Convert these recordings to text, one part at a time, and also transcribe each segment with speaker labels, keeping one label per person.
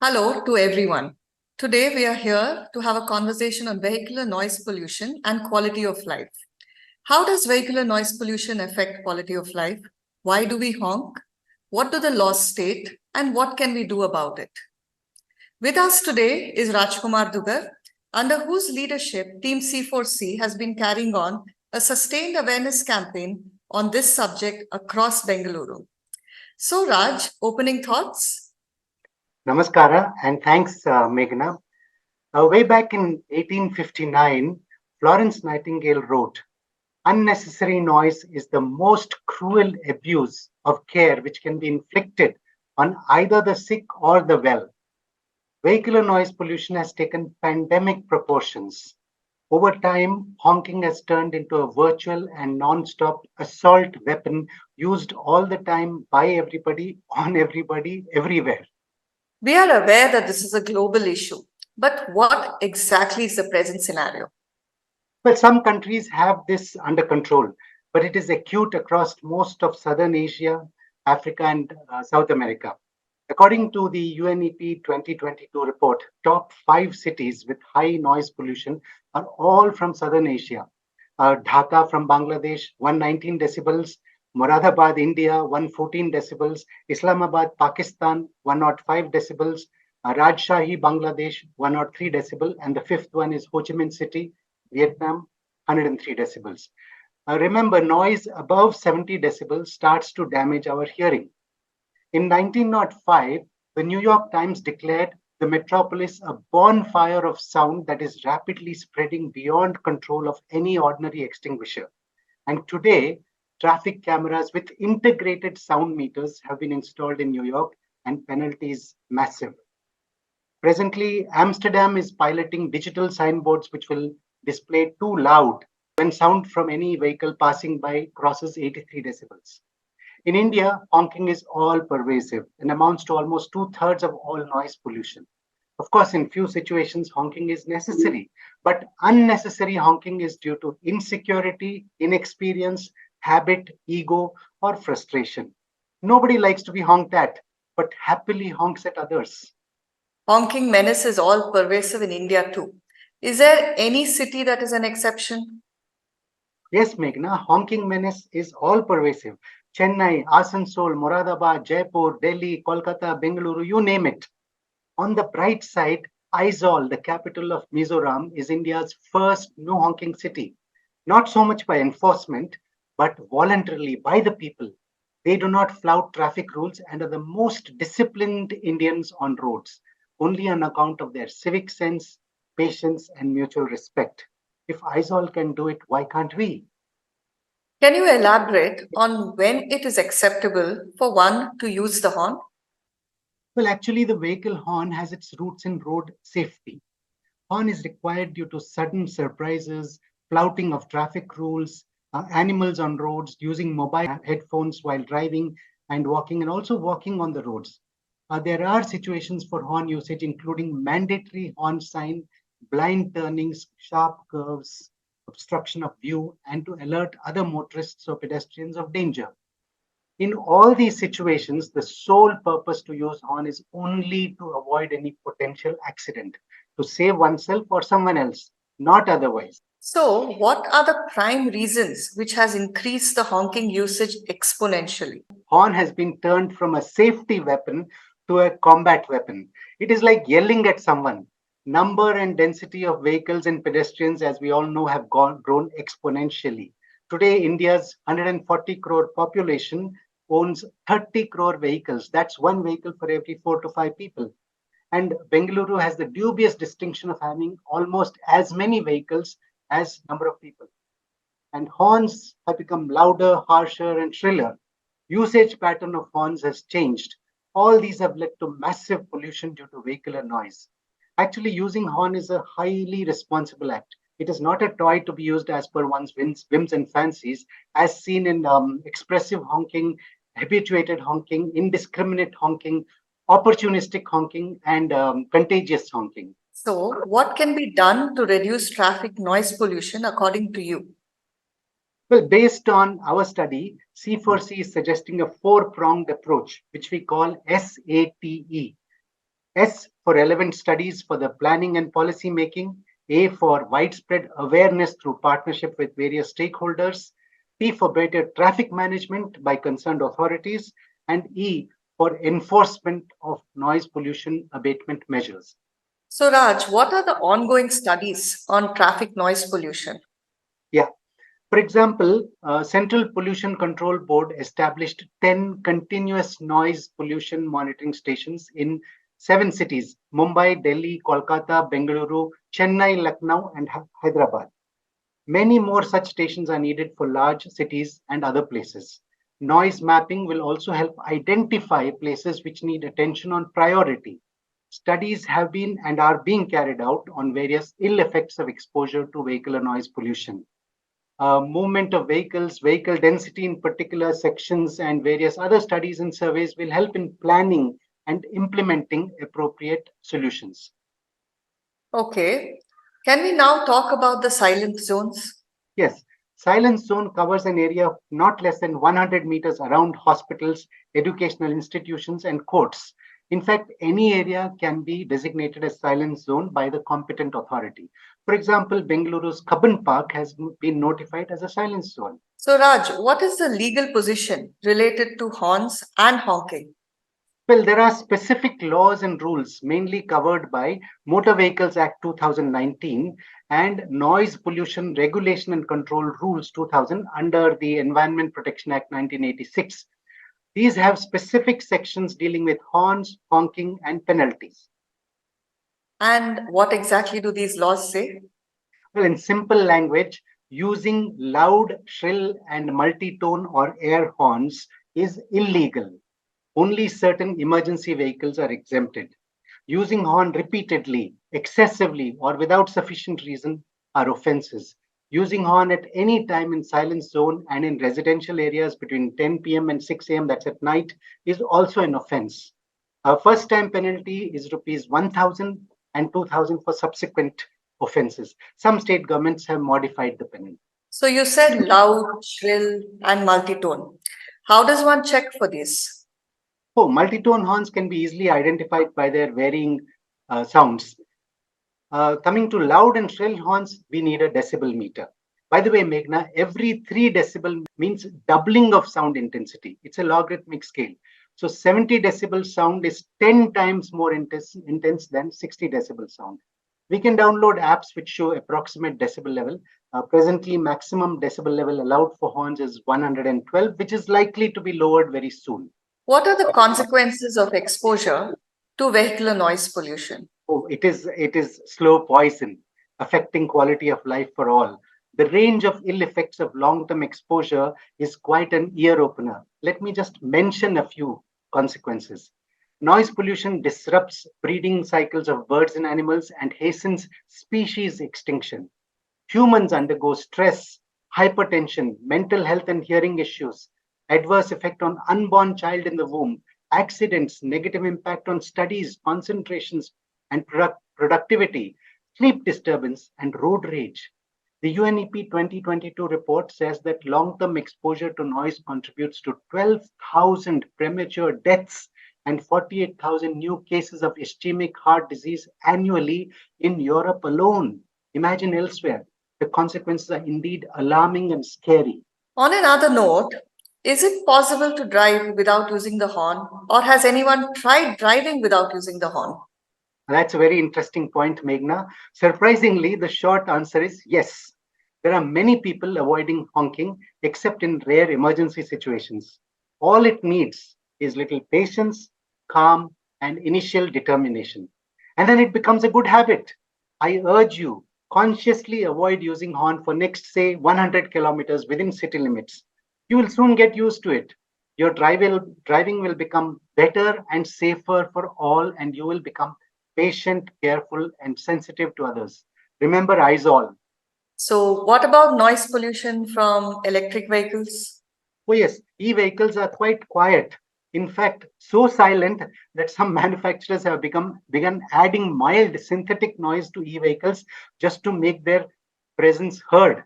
Speaker 1: Hello to everyone. Today we are here to have a conversation on vehicular noise pollution and quality of life. How does vehicular noise pollution affect quality of life? Why do we honk? What do the laws state? And what can we do about it? With us today is Rajkumar Dugar, under whose leadership Team C4C has been carrying on a sustained awareness campaign on this subject across Bengaluru. So, Raj, opening thoughts?
Speaker 2: Namaskara and thanks, Meghna. Way back in 1859, Florence Nightingale wrote, unnecessary noise is the most cruel abuse of care which can be inflicted on either the sick or the well. Vehicular noise pollution has taken pandemic proportions. Over time, honking has turned into a virtual and non-stop assault weapon used all the time by everybody, on everybody, everywhere.
Speaker 1: We are aware that this is a global issue, but what exactly is the present scenario?
Speaker 2: Well, some countries have this under control, but it is acute across most of Southern Asia, Africa, and South America. According to the UNEP 2022 report, top 5 cities with high noise pollution are all from Southern Asia. Dhaka from Bangladesh, 119 decibels. Moradabad, India, 114 decibels. Islamabad, Pakistan, 105 decibels. Rajshahi, Bangladesh, 103 decibel. And the fifth one is Ho Chi Minh City, Vietnam, 103 decibels. Remember, noise above 70 decibels starts to damage our hearing. In 1905, the New York Times declared the metropolis a bonfire of sound that is rapidly spreading beyond control of any ordinary extinguisher. And today, traffic cameras with integrated sound meters have been installed in New York, and penalties massive. Presently, Amsterdam is piloting digital signboards which will display too loud when sound from any vehicle passing by crosses 83 decibels. In India, honking is all pervasive and amounts to almost two-thirds of all noise pollution. Of course, in few situations, honking is necessary, but unnecessary honking is due to insecurity, inexperience, habit, ego, or frustration. Nobody likes to be honked at, but happily honks at others.
Speaker 1: Honking menace is all pervasive in India too. Is there any city that is an exception?
Speaker 2: Yes, Meghna, honking menace is all pervasive. Chennai, Asansol, Moradabad, Jaipur, Delhi, Kolkata, Bengaluru, you name it. On the bright side, Aizawl, the capital of Mizoram, is India's first no honking city. Not so much by enforcement, but voluntarily by the people. They do not flout traffic rules and are the most disciplined Indians on roads, only on account of their civic sense, patience, and mutual respect. If Aizawl can do it, why can't we?
Speaker 1: Can you elaborate on when it is acceptable for one to use the horn?
Speaker 2: Well, actually, the vehicle horn has its roots in road safety. Horn is required due to sudden surprises, flouting of traffic rules, animals on roads, using mobile headphones while driving and walking, and also walking on the roads. There are situations for horn usage, including mandatory horn sign, blind turnings, sharp curves, obstruction of view, and to alert other motorists or pedestrians of danger. In all these situations, the sole purpose to use horn is only to avoid any potential accident, to save oneself or someone else, not otherwise.
Speaker 1: So, what are the prime reasons which has increased the honking usage exponentially?
Speaker 2: Horn has been turned from a safety weapon to a combat weapon. It is like yelling at someone. Number and density of vehicles and pedestrians, as we all know, have grown exponentially. Today, India's 140 crore population owns 30 crore vehicles. That's one vehicle for every 4 to 5 people. And Bengaluru has the dubious distinction of having almost as many vehicles as number of people. And horns have become louder, harsher, and shriller. Usage pattern of horns has changed. All these have led to massive pollution due to vehicular noise. Actually, using horn is a highly responsible act. It is not a toy to be used as per one's whims and fancies, as seen in expressive honking, habituated honking, indiscriminate honking, opportunistic honking, and contagious honking.
Speaker 1: So, what can be done to reduce traffic noise pollution according to you?
Speaker 2: Well, based on our study, C4C is suggesting a four pronged approach, which we call SATE. S for relevant studies for the planning and policy making. A for widespread awareness through partnership with various stakeholders. P for better traffic management by concerned authorities. And E for enforcement of noise pollution abatement measures.
Speaker 1: So, Raj, what are the ongoing studies on traffic noise pollution?
Speaker 2: Yeah. For example, Central Pollution Control Board established 10 continuous noise pollution monitoring stations in 7 cities: Mumbai, Delhi, Kolkata, Bengaluru, Chennai, Lucknow, and Hyderabad. Many more such stations are needed for large cities and other places. Noise mapping will also help identify places which need attention on priority. Studies have been and are being carried out on various ill effects of exposure to vehicular noise pollution. Movement of vehicles, vehicle density in particular sections, and various other studies and surveys will help in planning and implementing appropriate solutions.
Speaker 1: Okay. Can we now talk about the silent zones?
Speaker 2: Yes, silence zone covers an area of not less than 100 meters around hospitals, educational institutions, and courts. In fact, any area can be designated as silence zone by the competent authority. For example, Bengaluru's Cubbon Park has been notified as a silence zone.
Speaker 1: So, Raj, what is the legal position related to horns and honking?
Speaker 2: Well, there are specific laws and rules mainly covered by Motor Vehicles Act 2019 and Noise Pollution Regulation and Control Rules 2000 under the Environment Protection Act 1986. These have specific sections dealing with horns, honking, and penalties.
Speaker 1: And what exactly do these laws say?
Speaker 2: Well, in simple language, using loud, shrill, and multi-tone or air horns is illegal. Only certain emergency vehicles are exempted. Using horn repeatedly, excessively, or without sufficient reason are offenses. Using horn at any time in silence zone and in residential areas between 10 p.m. and 6 a.m., that's at night, is also an offense. A first time penalty is rupees 1,000 and 2,000 for subsequent offenses. Some state governments have modified the penalty.
Speaker 1: So, you said loud, shrill, and multi-tone. How does one check for this?
Speaker 2: Oh, multi-tone horns can be easily identified by their varying sounds. Coming to loud and shrill horns, we need a decibel meter. By the way, Meghna, every 3 decibel means doubling of sound intensity. It's a logarithmic scale. So 70 decibel sound is 10 times more intense than 60 decibel sound. We can download apps which show approximate decibel level. Presently, maximum decibel level allowed for horns is 112, which is likely to be lowered very soon.
Speaker 1: What are the consequences of exposure to vehicular noise pollution?
Speaker 2: Oh, it is slow poison affecting quality of life for all. The range of ill effects of long-term exposure is quite an ear opener. Let me just mention a few consequences. Noise pollution disrupts breeding cycles of birds and animals and hastens species extinction. Humans undergo stress, hypertension, mental health and hearing issues, adverse effect on unborn child in the womb, accidents, negative impact on studies, concentrations, and productivity, sleep disturbance, and road rage. The UNEP 2022 report says that long-term exposure to noise contributes to 12,000 premature deaths and 48,000 new cases of ischemic heart disease annually in Europe alone. Imagine elsewhere. The consequences are indeed alarming and scary.
Speaker 1: On another note, is it possible to drive without using the horn, or has anyone tried driving without using the horn?
Speaker 2: That's a very interesting point, Meghna. Surprisingly, the short answer is yes. There are many people avoiding honking except in rare emergency situations. All it needs is little patience, calm, and initial determination. And then it becomes a good habit. I urge you, consciously avoid using horn for next, say, 100 kilometers within city limits. You will soon get used to it. Your driving will become better and safer for all, and you will become patient, careful, and sensitive to others. Remember, eyes all.
Speaker 1: So, what about noise pollution from electric vehicles?
Speaker 2: Oh, yes, e vehicles are quite quiet. In fact, so silent that some manufacturers have begun adding mild synthetic noise to e vehicles just to make their presence heard.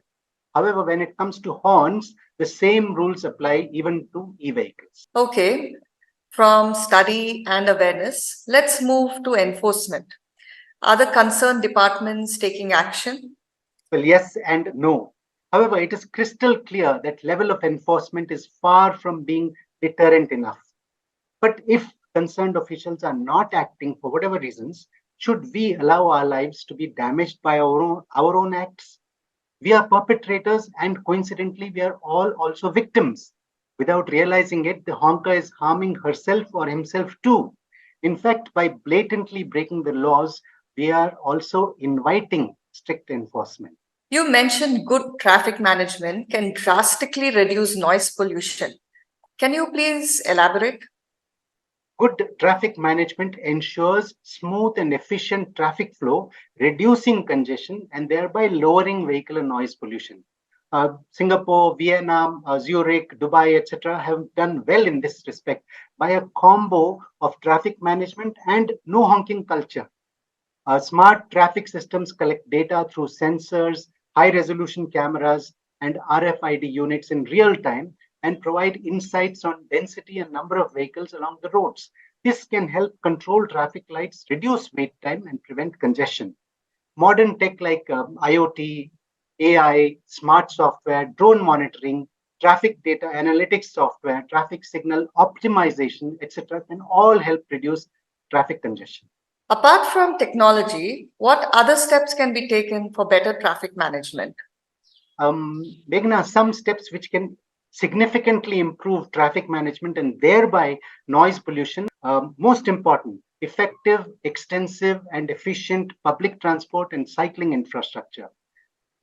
Speaker 2: However, when it comes to horns, the same rules apply even to e vehicles.
Speaker 1: Okay. From study and awareness, let's move to enforcement. Are the concerned departments taking action?
Speaker 2: Well, yes and no. However, it is crystal clear that level of enforcement is far from being deterrent enough. But if concerned officials are not acting for whatever reasons, should we allow our lives to be damaged by our own acts? We are perpetrators, and coincidentally, we are all also victims. Without realizing it, the honker is harming herself or himself too. In fact, by blatantly breaking the laws, we are also inviting strict enforcement.
Speaker 1: You mentioned good traffic management can drastically reduce noise pollution. Can you please elaborate?
Speaker 2: Good traffic management ensures smooth and efficient traffic flow, reducing congestion and thereby lowering vehicular noise pollution. Singapore, Vienna, Zurich, Dubai, etc., have done well in this respect by a combo of traffic management and no honking culture. Smart traffic systems collect data through sensors, high resolution cameras, and RFID units in real time and provide insights on density and number of vehicles along the roads. This can help control traffic lights, reduce wait time, and prevent congestion. Modern tech like IoT, AI, smart software, drone monitoring, traffic data analytics software, traffic signal optimization, etc., can all help reduce traffic congestion.
Speaker 1: Apart from technology, what other steps can be taken for better traffic management?
Speaker 2: Meghna, some steps which can significantly improve traffic management and thereby noise pollution. Most important, effective, extensive, and efficient public transport and cycling infrastructure.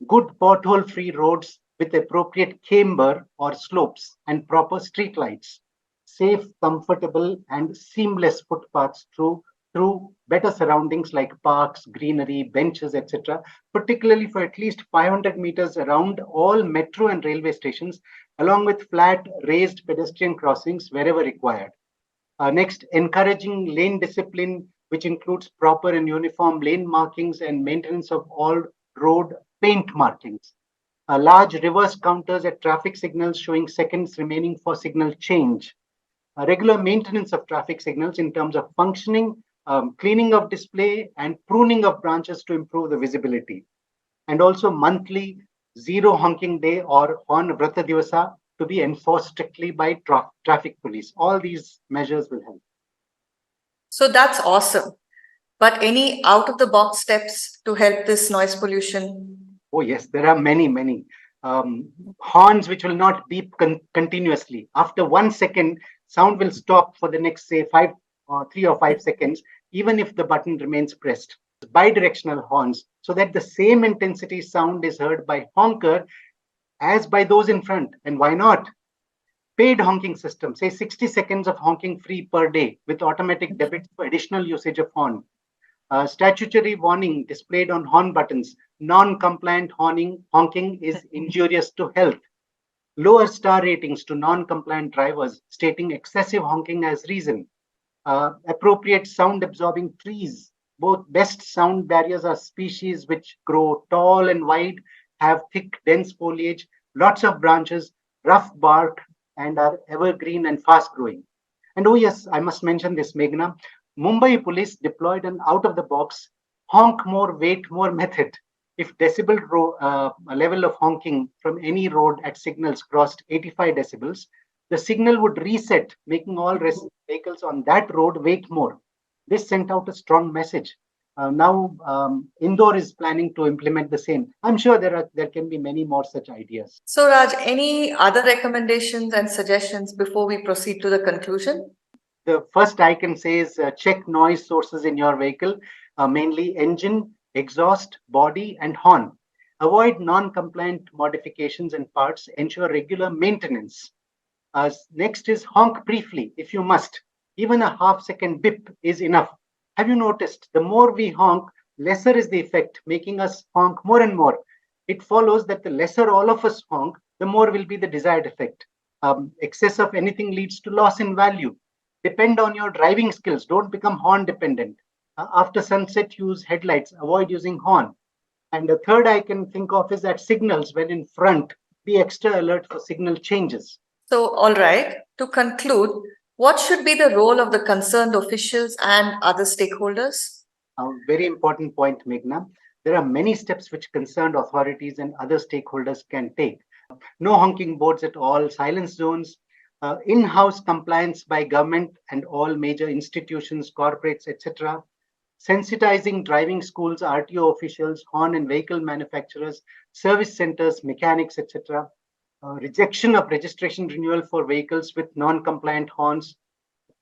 Speaker 2: Good pothole-free roads with appropriate camber or slopes and proper street lights. Safe, comfortable, and seamless footpaths through better surroundings like parks, greenery, benches, etc., particularly for at least 500 meters around all metro and railway stations, along with flat, raised pedestrian crossings wherever required. Next, encouraging lane discipline, which includes proper and uniform lane markings and maintenance of all road paint markings. Large reverse counters at traffic signals showing seconds remaining for signal change. Regular maintenance of traffic signals in terms of functioning, cleaning of display, and pruning of branches to improve the visibility. And also monthly zero honking day or Horn Vrata Divasa to be enforced strictly by traffic police. All these measures will help.
Speaker 1: So that's awesome. But any out of the box steps to help this noise pollution?
Speaker 2: Oh, yes, there are many, many. Horns which will not beep continuously. After 1 second, sound will stop for the next, say, 3 or 5 seconds, even if the button remains pressed. Bidirectional horns, so that the same intensity sound is heard by honker as by those in front. And why not? Paid honking system, say 60 seconds of honking free per day with automatic debits for additional usage of horn. Statutory warning displayed on horn buttons. Non-compliant honking is injurious to health. Lower star ratings to non-compliant drivers stating excessive honking as reason. Appropriate sound absorbing trees. Both best sound barriers are species which grow tall and wide, have thick, dense foliage, lots of branches, rough bark, and are evergreen and fast growing. And oh, yes, I must mention this, Meghna. Mumbai police deployed an out of the box honk more, wait more method. If decibel level of honking from any road at signals crossed 85 decibels, the signal would reset, making all vehicles on that road wait more. This sent out a strong message. Now, Indore is planning to implement the same. I'm sure there can be many more such ideas.
Speaker 1: So, Raj, any other recommendations and suggestions before we proceed to the conclusion?
Speaker 2: The first I can say is check noise sources in your vehicle, mainly engine, exhaust, body, and horn. Avoid non-compliant modifications and parts. Ensure regular maintenance. Next is honk briefly if you must. Even a half-second bip is enough. Have you noticed the more we honk, lesser is the effect, making us honk more and more. It follows that the lesser all of us honk, the more will be the desired effect. Excess of anything leads to loss in value. Depend on your driving skills. Don't become horn dependent. After sunset, use headlights. Avoid using horn. And the third I can think of is at signals when in front, be extra alert for signal changes.
Speaker 1: So, all right, to conclude, What should be the role of the concerned officials and other stakeholders?
Speaker 2: A very important point, Meghna. There are many steps which concerned authorities and other stakeholders can take. No honking boards at all, silence zones, in-house compliance by government and all major institutions, corporates, etc. Sensitizing driving schools, RTO officials, horn and vehicle manufacturers, service centers, mechanics, etc. Rejection of registration renewal for vehicles with non-compliant horns.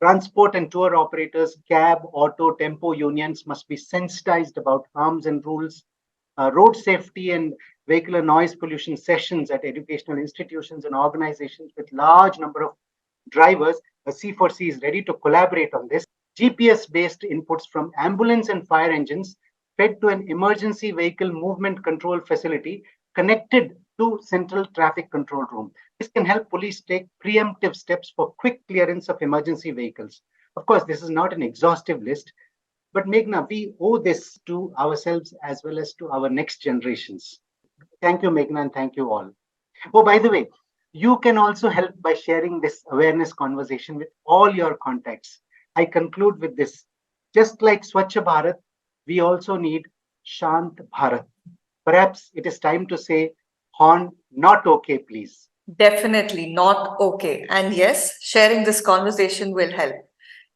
Speaker 2: Transport and tour operators, cab, auto, tempo unions must be sensitized about harms and rules. Road safety and vehicular noise pollution sessions at educational institutions and organizations with large number of drivers. C4C is ready to collaborate on this. GPS-based inputs from ambulance and fire engines fed to an emergency vehicle movement control facility connected to central traffic control room. This can help police take preemptive steps for quick clearance of emergency vehicles. Of course, this is not an exhaustive list, but Meghna, we owe this to ourselves as well as to our next generations. Thank you, Meghna, and thank you all. Oh, by the way, you can also help by sharing this awareness conversation with all your contacts. I conclude with this. Just like Swachh Bharat, we also need SHAANTH BHARAT. Perhaps it is time to say, horn not okay, please.
Speaker 1: Definitely not okay. And yes, sharing this conversation will help.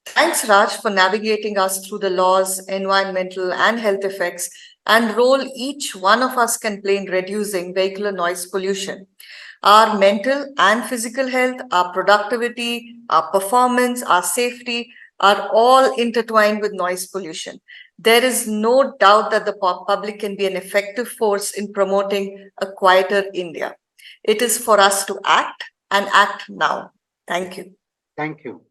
Speaker 1: Thanks, Raj, for navigating us through the laws, environmental and health effects, and role each one of us can play in reducing vehicular noise pollution. Our mental and physical health, our productivity, our performance, our safety are all intertwined with noise pollution. There is no doubt that the public can be an effective force in promoting a quieter India. It is for us to act and act now. Thank you.
Speaker 2: Thank you.